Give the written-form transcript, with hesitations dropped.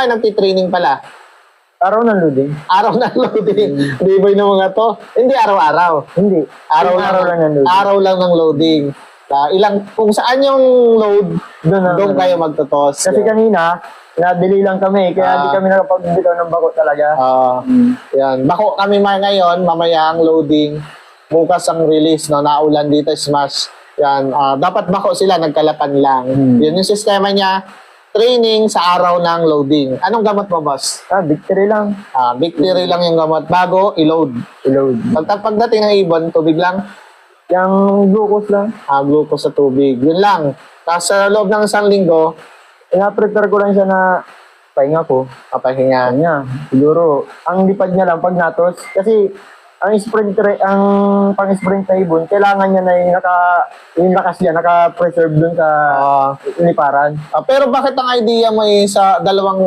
kayo nagtitraining pala? Araw ng loading. Araw ng loading. Di ba yung mga to? Hindi araw-araw. Hindi. Araw lang ng loading. Araw lang ng loading. Kung saan yung load, doon kayo magtotos. Kasi kanina, nadili lang kami, kaya hindi kami nakapagbitaw ng bako talaga. Yan. Bako kami ngayon, mamaya ang loading. Bukas ang release, no? Naulan dito, smash. Yan. Dapat bako sila, nagkalapan lang. Yun yung sistema niya. Training sa araw ng loading. Anong gamot mo, boss? Victory lang. Victory lang yung gamot. Bago, i-load. Pagdating ng ibon, tubig lang? Yung glucose lang. Glucose sa tubig. Yun lang. Tapos sa loob ng isang linggo, ina-prepare ko lang siya na pahinga ko. Papahinga. Niya. Siguro, ang lipad niya lang pag natos. Kasi, ang pang-sprint na ibon, kailangan niya na yung lakas niya, naka-preserve dun sa liparan. Pero bakit ang idea mo sa dalawang